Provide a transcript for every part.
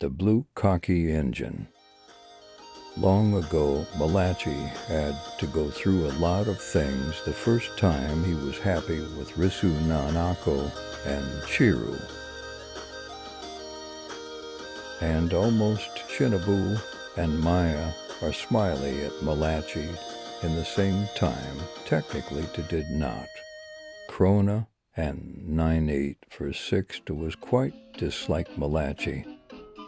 The Blue Cocky Engine. Long ago, Malachi had to go through a lot of things the first time he was happy with Risu Nanako and Chiru. And almost Shinobu and Maya are smiley at Malachi in the same time, technically did not. Krona and 9-8 for 6 was quite dislike Malachi.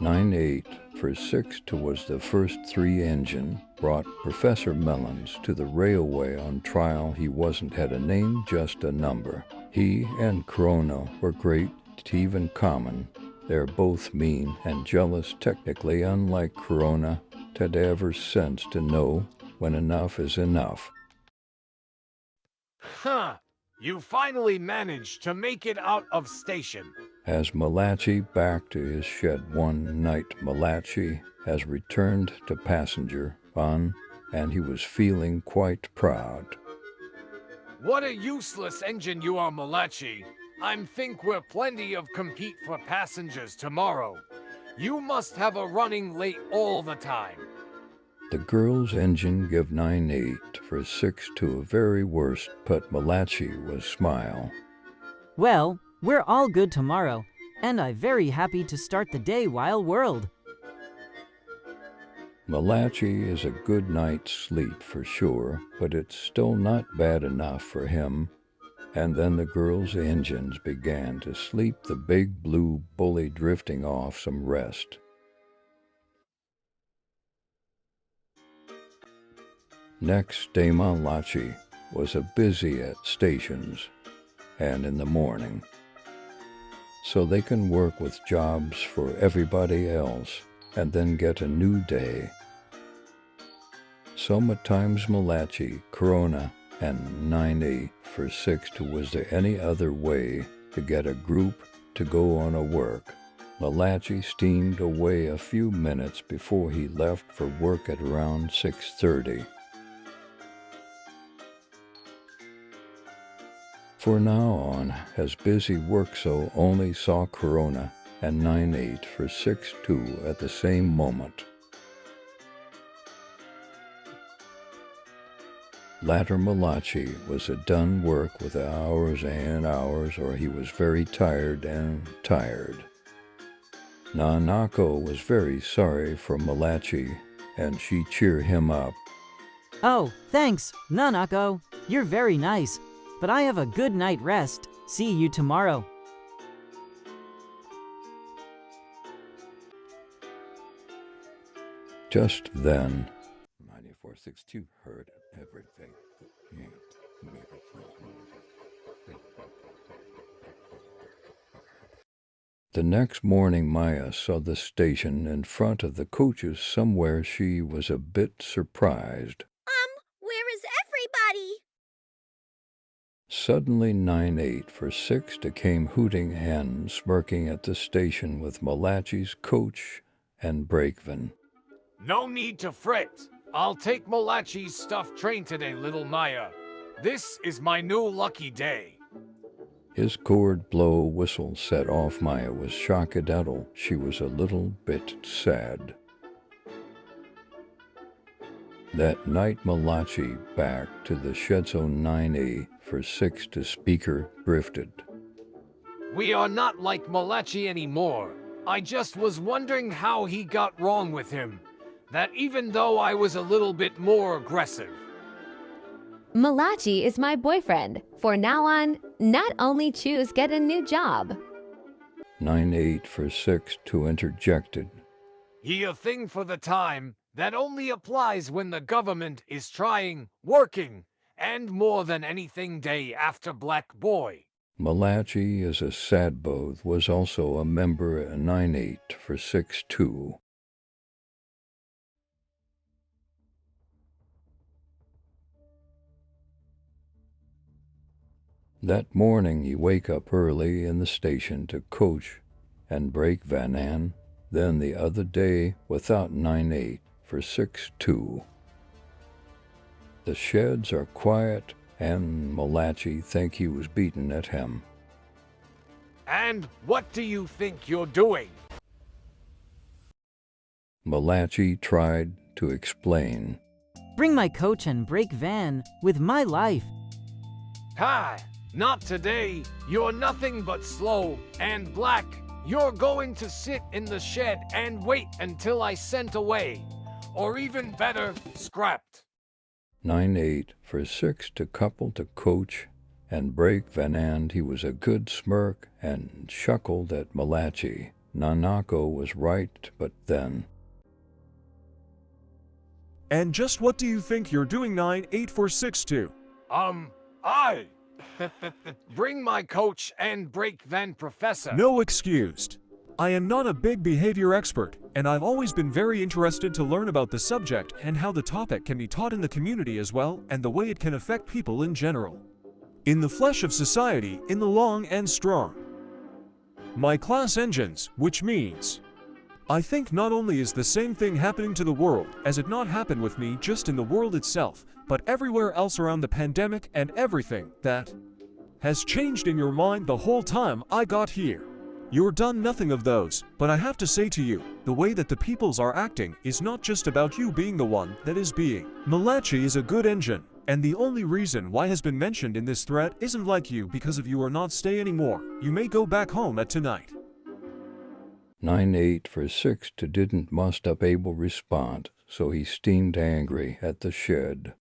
9-8 for 6 was the first 3 engine, brought Professor Mellons to the railway on trial. He wasn't had a name, just a number. He and Krona were great, even common. They're both mean and jealous, technically, unlike Krona, had ever sense to know when enough is enough. Huh! You finally managed to make it out of station. As Malachi back to his shed one night, Malachi has returned to passenger on, and he was feeling quite proud. What a useless engine you are, Malachi. I think we're plenty of compete for passengers tomorrow. You must have a running late all the time. The girl's engine give 9-8 for 6 to a very worst, but Malachi was smile. Well, we're all good tomorrow, and I'm very happy to start the day wild world. Malachi is a good night's sleep for sure, but it's still not bad enough for him. And then the girl's engines began to sleep, the big blue bully drifting off some rest. Next day, Malachi was a busy at stations and in the morning, so they can work with jobs for everybody else and then get a new day. Sometimes Malachi, Corona, and 9-8 for 6 was there any other way to get a group to go on a work. Malachi steamed away a few minutes before he left for work at around 6:30. For now on, as busy work, so only saw Corona and 9-8 for 6 at the same moment. Latter Malachi was a done work with hours and hours, or he was very tired and tired. Nanako was very sorry for Malachi, and she cheered him up. Oh, thanks, Nanako. You're very nice, but I have a good night rest. See you tomorrow. Just then, 9462 heard everything. The next morning, Maya saw the station in front of the coaches somewhere. She was a bit surprised. Where is everybody? Suddenly 9-8 for 6 came hooting and smirking at the station with Malachi's coach and brakeman. No need to fret. I'll take Malachi's stuff train today, little Maya. This is my new lucky day. His cord blow whistle set off. Maya was shocked. She was a little bit sad. That night, Malachi back to the Shetso 9-8 for 6 speaker drifted. We are not like Malachi anymore. I just was wondering how he got wrong with him. That even though I was a little bit more aggressive. Malachi is my boyfriend. For now on, not only choose get a new job. 9-8 for 6 interjected. He a thing for the time that only applies when the government is trying, working, and more than anything day after Black Boy. Malachi is a sad both was also a member at 9-8 for 6 too. That morning he wake up early in the station to coach and break Van An, then the other day without 9-8 for 6 The sheds are quiet and Malachi think he was beaten at him. And what do you think you're doing? Malachi tried to explain. Bring my coach and brake van with my life. Hi, not today. You're nothing but slow and black. You're going to sit in the shed and wait until I sent away. Or even better, scrapped. 9-8 for 6 to couple to coach and break Van and he was a good smirk and chuckled at Malachi. Nanako was right, but then. And just what do you think you're doing 9-8-4-6-2? I bring my coach and break van, Professor. No excused. I am not a big behavior expert, and I've always been very interested to learn about the subject and how the topic can be taught in the community as well, and the way it can affect people in general. In the flesh of society, in the long and strong. My class engines, which means I think not only is the same thing happening to the world as it not happened with me just in the world itself, but everywhere else around the pandemic and everything that has changed in your mind the whole time I got here. You're done nothing of those, but I have to say to you, the way that the peoples are acting is not just about you being the one that is being. Malachi is a good engine, and the only reason why has been mentioned in this thread isn't like you because of you are not stay anymore. You may go back home at tonight. 9-8 for 6 to didn't must up able respond, so he steamed angry at the shed.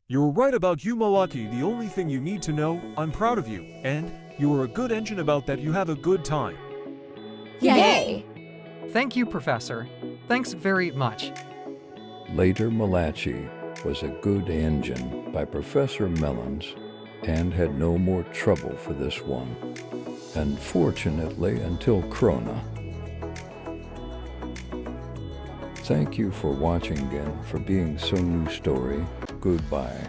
You're right about you, Malachi. The only thing you need to know, I'm proud of you, and you are a good engine about that. You have a good time. Yay! Thank you, Professor. Thanks very much. Later, Malachi was a good engine by Professor Mellons and had no more trouble for this one. Unfortunately, until Krona. Thank you for watching and for being so new story. Goodbye.